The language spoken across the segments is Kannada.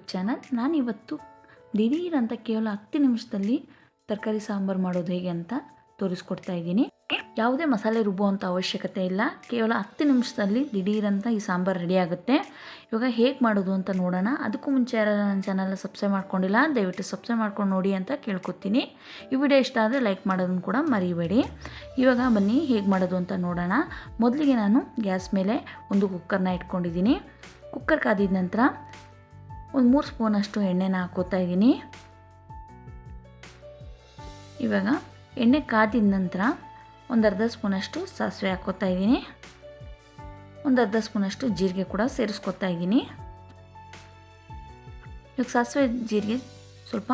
YouTube channel. ನಾನಿವತ್ತು ದಿಢೀರ್ ಅಂತ ಕೇವಲ 10 ನಿಮಿಷದಲ್ಲಿ ತರಕಾರಿ ಸಾಂಬಾರು ಮಾಡೋದು ಹೇಗೆ ಅಂತ ತೋರಿಸ್ಕೊಡ್ತಾ ಇದ್ದೀನಿ. ಯಾವುದೇ ಮಸಾಲೆ ರುಬ್ಬುವಂಥ ಅವಶ್ಯಕತೆ ಇಲ್ಲ. ಕೇವಲ 10 ನಿಮಿಷದಲ್ಲಿ ದಿಢೀರ್ ಅಂತ ಈ ಸಾಂಬಾರು ರೆಡಿ ಆಗುತ್ತೆ. ಇವಾಗ ಹೇಗೆ ಮಾಡೋದು ಅಂತ ನೋಡೋಣ. ಅದಕ್ಕೂ ಮುಂಚೆ ಯಾರು ನನ್ನ ಚಾನಲ್ನ ಸಬ್ಸ್ಕ್ರೈಬ್ ಮಾಡ್ಕೊಂಡಿಲ್ಲ ದಯವಿಟ್ಟು ಸಬ್ಸ್ಕ್ರೈಬ್ ಮಾಡ್ಕೊಂಡು ನೋಡಿ ಅಂತ ಕೇಳ್ಕೊತೀನಿ. ಈ ವಿಡಿಯೋ ಇಷ್ಟ ಆದರೆ ಲೈಕ್ ಮಾಡೋದನ್ನು ಕೂಡ ಮರಿಬೇಡಿ. ಇವಾಗ ಬನ್ನಿ ಹೇಗೆ ಮಾಡೋದು ಅಂತ ನೋಡೋಣ. ಮೊದಲಿಗೆ ನಾನು ಗ್ಯಾಸ್ ಮೇಲೆ ಒಂದು ಕುಕ್ಕರ್ನ ಇಟ್ಕೊಂಡಿದ್ದೀನಿ. ಕುಕ್ಕರ್ ಕಾದಿದ ನಂತರ ಒಂದು 3 ಸ್ಪೂನಷ್ಟು ಎಣ್ಣೆನ ಹಾಕೋತಾ ಇದ್ದೀನಿ. ಇವಾಗ ಎಣ್ಣೆ ಕಾದಿದ ನಂತರ ಒಂದು ಅರ್ಧ ಸ್ಪೂನಷ್ಟು ಸಾಸಿವೆ ಹಾಕೋತಾ ಇದ್ದೀನಿ. ಒಂದು ಅರ್ಧ ಸ್ಪೂನಷ್ಟು ಜೀರಿಗೆ ಕೂಡ ಸೇರಿಸ್ಕೊತಾ ಇದ್ದೀನಿ. ಇವಾಗ ಸಾಸಿವೆ ಜೀರಿಗೆ ಸ್ವಲ್ಪ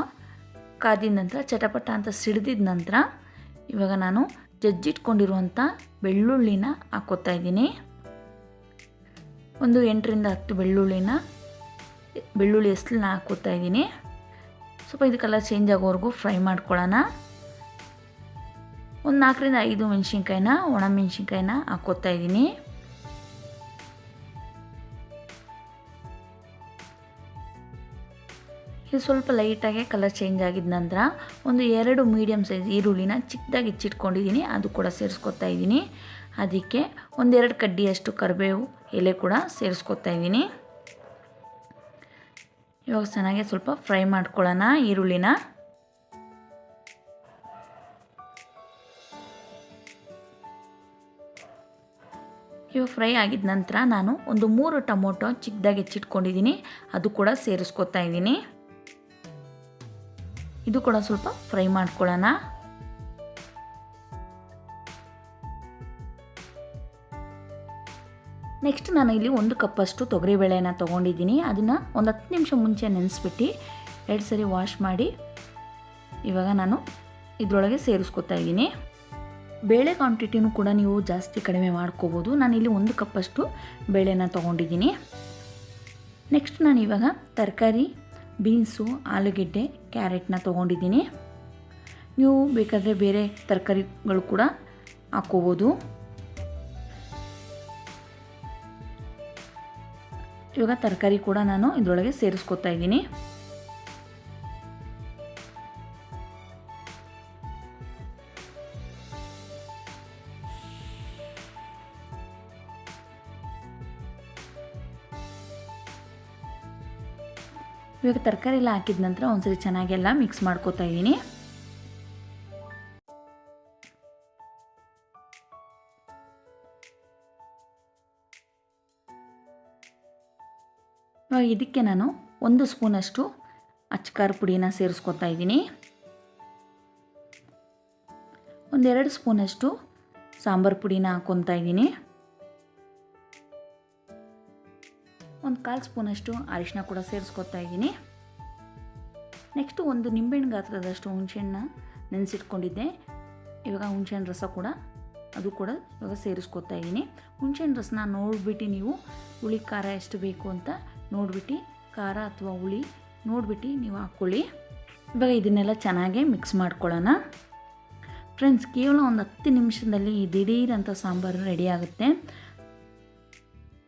ಕಾದಿದ ನಂತರ ಚಟಪಟ ಅಂತ ಸಿಡಿದಿದ ನಂತರ ಇವಾಗ ನಾನು ಜಜ್ಜಿಟ್ಕೊಂಡಿರುವಂಥ ಬೆಳ್ಳುಳ್ಳಿನ ಹಾಕೋತಾ ಇದ್ದೀನಿ. ಒಂದು 8ರಿಂದ 10 ಬೆಳ್ಳುಳ್ಳಿ ಎಸ್ಲನ್ನ ಹಾಕೋತಾ ಇದ್ದೀನಿ. ಸ್ವಲ್ಪ ಇದು ಕಲರ್ ಚೇಂಜ್ ಆಗೋವರೆಗೂ ಫ್ರೈ ಮಾಡ್ಕೊಳ್ಳೋಣ. ಒಂದು 4ರಿಂದ 5 ಮೆಣಸಿನ್ಕಾಯಿನ ಒಣ ಮೆಣಸಿನ್ಕಾಯಿನ ಹಾಕೋತಾ ಇದ್ದೀನಿ. ಇದು ಸ್ವಲ್ಪ ಲೈಟಾಗಿ ಕಲರ್ ಚೇಂಜ್ ಆಗಿದ ನಂತರ ಒಂದು 2 ಮೀಡಿಯಮ್ ಸೈಜ್ ಈರುಳ್ಳಿನ ಚಿಕ್ಕದಾಗಿ ಹೆಚ್ಚಿಟ್ಕೊಂಡಿದ್ದೀನಿ, ಅದು ಕೂಡ ಸೇರಿಸ್ಕೊತಾ ಇದ್ದೀನಿ. ಅದಕ್ಕೆ 1-2 ಕಡ್ಡಿಯಷ್ಟು ಕರಿಬೇವು ಎಲೆ ಕೂಡ ಸೇರಿಸ್ಕೊತಾ ಇದ್ದೀನಿ. ಇವಾಗ ಚೆನ್ನಾಗಿ ಸ್ವಲ್ಪ ಫ್ರೈ ಮಾಡ್ಕೊಳ್ಳೋಣ ಈರುಳ್ಳಿನ. ಇವಾಗ ಫ್ರೈ ಆಗಿದ ನಂತರ ನಾನು ಒಂದು 3 ಟೊಮೊಟೊ ಚಿಕ್ಕದಾಗಿ ಹೆಚ್ಚಿಟ್ಕೊಂಡಿದ್ದೀನಿ, ಅದು ಕೂಡ ಸೇರಿಸ್ಕೊತಾ ಇದ್ದೀನಿ. ಇದು ಕೂಡ ಸ್ವಲ್ಪ ಫ್ರೈ ಮಾಡ್ಕೊಳ್ಳೋಣ. ನೆಕ್ಸ್ಟ್ ನಾನು ಇಲ್ಲಿ 1 ಕಪ್ಪಷ್ಟು ತೊಗರಿಬೇಳೆನ ತೊಗೊಂಡಿದ್ದೀನಿ. ಅದನ್ನು ಒಂದು 10 ನಿಮಿಷ ಮುಂಚೆ ನೆನೆಸ್ಬಿಟ್ಟು 2 ಸರಿ ವಾಶ್ ಮಾಡಿ ಇವಾಗ ನಾನು ಇದರೊಳಗೆ ಸೇರಿಸ್ಕೊತಾ ಇದ್ದೀನಿ. ಬೇಳೆ ಕ್ವಾಂಟಿಟಿನೂ ಕೂಡ ನೀವು ಜಾಸ್ತಿ ಕಡಿಮೆ ಮಾಡ್ಕೋಬೋದು. ನಾನಿಲ್ಲಿ 1 ಕಪ್ಪಷ್ಟು ಬೇಳೆನ ತೊಗೊಂಡಿದ್ದೀನಿ. ನೆಕ್ಸ್ಟ್ ನಾನು ಇವಾಗ ತರಕಾರಿ ಬೀನ್ಸು, ಆಲೂಗೆಡ್ಡೆ, ಕ್ಯಾರೆಟ್ನ ತೊಗೊಂಡಿದ್ದೀನಿ. ನೀವು ಬೇಕಾದರೆ ಬೇರೆ ತರಕಾರಿಗಳು ಕೂಡ ಹಾಕ್ಕೋಬೋದು. ಇವಾಗ ತರಕಾರಿ ಕೂಡ ನಾನು ಇದರೊಳಗೆ ಸೇರಿಸ್ಕೊತಾ ಇದ್ದೀನಿ. ಇವಾಗ ತರಕಾರಿ ಎಲ್ಲ ಹಾಕಿದ ನಂತರ ಒಂದ್ಸರಿ ಚೆನ್ನಾಗೆಲ್ಲ ಮಿಕ್ಸ್ ಮಾಡ್ಕೊತಾ ಇದ್ದೀನಿ. ಇವಾಗ ಇದಕ್ಕೆ ನಾನು 1 ಸ್ಪೂನಷ್ಟು ಅಚ್ಚಕಾರ ಪುಡಿನ ಸೇರಿಸ್ಕೊತಾ ಇದ್ದೀನಿ. 1-2 ಸ್ಪೂನಷ್ಟು ಸಾಂಬಾರು ಪುಡಿನ ಹಾಕ್ಕೊತಾ ಇದ್ದೀನಿ. 1/4 ಸ್ಪೂನಷ್ಟು ಅರಿಶಿನ ಕೂಡ ಸೇರಿಸ್ಕೊತಾ ಇದ್ದೀನಿ. ನೆಕ್ಸ್ಟು 1 ನಿಂಬೆಹಣ್ಣು ಗಾತ್ರದಷ್ಟು ಹುಣಸೆಹಣ್ಣು ನೆನೆಸಿಟ್ಕೊಂಡಿದ್ದೆ. ಇವಾಗ ಹುಣಸೆಹಣ್ಣು ರಸ ಕೂಡ ಅದು ಕೂಡ ಇವಾಗ ಸೇರಿಸ್ಕೊತಾ ಇದ್ದೀನಿ. ಹುಣಸೆಹಣ್ಣು ರಸನ ನೋಡಿಬಿಟ್ಟು ನೀವು ಹುಳಿ ಖಾರ ಎಷ್ಟು ಬೇಕು ಅಂತ ನೋಡಿಬಿಟ್ಟು ಖಾರ ಅಥವಾ ಹುಳಿ ನೋಡಿಬಿಟ್ಟು ನೀವು ಹಾಕ್ಕೊಳ್ಳಿ. ಇವಾಗ ಇದನ್ನೆಲ್ಲ ಚೆನ್ನಾಗಿ ಮಿಕ್ಸ್ ಮಾಡ್ಕೊಳ್ಳೋಣ. ಫ್ರೆಂಡ್ಸ್, ಕೇವಲ ಒಂದು 10 ನಿಮಿಷದಲ್ಲಿ ಈ ದಿಢೀರ್ ಅಂತ ಸಾಂಬಾರು ರೆಡಿ ಆಗುತ್ತೆ.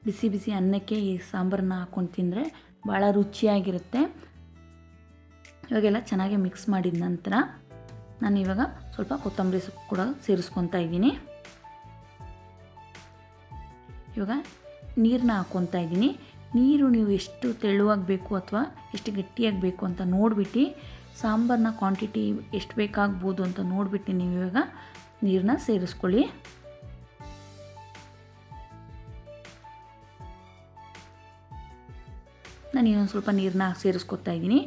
ಬಿಸಿ ಬಿಸಿ ಅನ್ನಕ್ಕೆ ಈ ಸಾಂಬಾರನ್ನ ಹಾಕ್ಕೊಂಡು ತಿಂದರೆ ಭಾಳ ರುಚಿಯಾಗಿರುತ್ತೆ. ಇವಾಗೆಲ್ಲ ಚೆನ್ನಾಗಿ ಮಿಕ್ಸ್ ಮಾಡಿದ ನಂತರ ನಾನು ಇವಾಗ ಸ್ವಲ್ಪ ಕೊತ್ತಂಬರಿ ಸೊಪ್ಪು ಕೂಡ ಸೇರಿಸ್ಕೊತಾ ಇದ್ದೀನಿ. ಇವಾಗ ನೀರನ್ನ ಹಾಕ್ಕೊತಾ ಇದ್ದೀನಿ. ನೀರು ನೀವು ಎಷ್ಟು ತೆಳುವಾಗಿ ಬೇಕು ಅಥವಾ ಎಷ್ಟು ಗಟ್ಟಿಯಾಗಿ ಬೇಕು ಅಂತ ನೋಡಿಬಿಟ್ಟು ಸಾಂಬಾರನ್ನ ಕ್ವಾಂಟಿಟಿ ಎಷ್ಟು ಬೇಕಾಗ್ಬೋದು ಅಂತ ನೋಡಿಬಿಟ್ಟು ನೀವು ಇವಾಗ ನೀರನ್ನ ಸೇರಿಸ್ಕೊಳ್ಳಿ. ನಾನು ಇನ್ನೊಂದು ಸ್ವಲ್ಪ ನೀರನ್ನ ಸೇರಿಸ್ಕೊತಾ ಇದ್ದೀನಿ.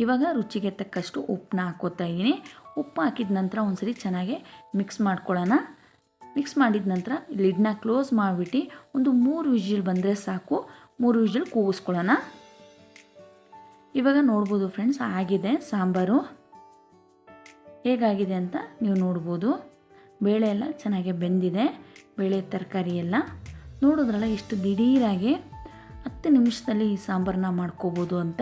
ಇವಾಗ ರುಚಿಗೆ ತಕ್ಕಷ್ಟು ಉಪ್ಪನ್ನ ಹಾಕ್ಕೋತಾ ಇದ್ದೀನಿ. ಉಪ್ಪು ಹಾಕಿದ ನಂತರ ಒಂದ್ಸರಿ ಚೆನ್ನಾಗಿ ಮಿಕ್ಸ್ ಮಾಡ್ಕೊಳ್ಳೋಣ. ಮಿಕ್ಸ್ ಮಾಡಿದ ನಂತರ ಲಿಡ್ನ ಕ್ಲೋಸ್ ಮಾಡಿಬಿಟ್ಟು ಒಂದು 3 ವಿಜಿಲ್ ಬಂದರೆ ಸಾಕು. 3 ವಿಜಿಲ್ ಕೂಗಿಸ್ಕೊಳ್ಳೋಣ. ಇವಾಗ ನೋಡ್ಬೋದು ಫ್ರೆಂಡ್ಸ್, ಆಗಿದೆ ಸಾಂಬಾರು. ಹೇಗಾಗಿದೆ ಅಂತ ನೀವು ನೋಡ್ಬೋದು. ಬೇಳೆ ಎಲ್ಲ ಚೆನ್ನಾಗಿ ಬೆಂದಿದೆ. ಬೇಳೆ ತರಕಾರಿ ಎಲ್ಲ ನೋಡಿದ್ರಲ್ಲ ಎಷ್ಟು ದಿಢೀರಾಗಿ 10 ನಿಮಿಷದಲ್ಲಿ ಈ ಸಾಂಬಾರನ್ನ ಮಾಡ್ಕೋಬೋದು ಅಂತ.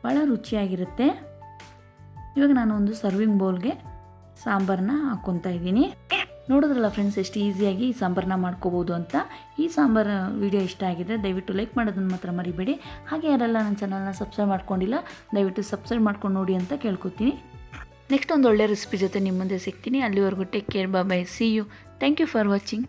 ಭಾಳ ರುಚಿಯಾಗಿರುತ್ತೆ. ಇವಾಗ ನಾನು ಒಂದು ಸರ್ವಿಂಗ್ ಬೌಲ್ಗೆ ಸಾಂಬಾರನ್ನ ಹಾಕ್ಕೊತಾ ಇದ್ದೀನಿ. ನೋಡಿದ್ರಲ್ಲ ಫ್ರೆಂಡ್ಸ್, ಎಷ್ಟು ಈಸಿಯಾಗಿ ಈ ಸಾಂಬಾರನ್ನ ಮಾಡ್ಕೋಬೋದು ಅಂತ. ಈ ಸಾಂಬಾರು ವಿಡಿಯೋ ಇಷ್ಟ ಆಗಿದ್ರೆ ದಯವಿಟ್ಟು ಲೈಕ್ ಮಾಡೋದನ್ನು ಮಾತ್ರ ಮರಿಬೇಡಿ. ಹಾಗೆ ಯಾರೆಲ್ಲ ನನ್ನ ಚಾನಲ್ನ ಸಬ್ಸ್ಕ್ರೈಬ್ ಮಾಡ್ಕೊಂಡಿಲ್ಲ ದಯವಿಟ್ಟು ಸಬ್ಸ್ಕ್ರೈಬ್ ಮಾಡ್ಕೊಂಡು ನೋಡಿ ಅಂತ ಕೇಳ್ಕೊತೀನಿ. ನೆಕ್ಸ್ಟ್ ಒಂದು ಒಳ್ಳೆ ರೆಸಿಪಿ ಜೊತೆ ನಿಮ್ಮ ಮುಂದೆ ಸಿಗ್ತೀನಿ. ಅಲ್ಲಿವರೆಗೂ take care, bye bye, see you. Thank you for watching.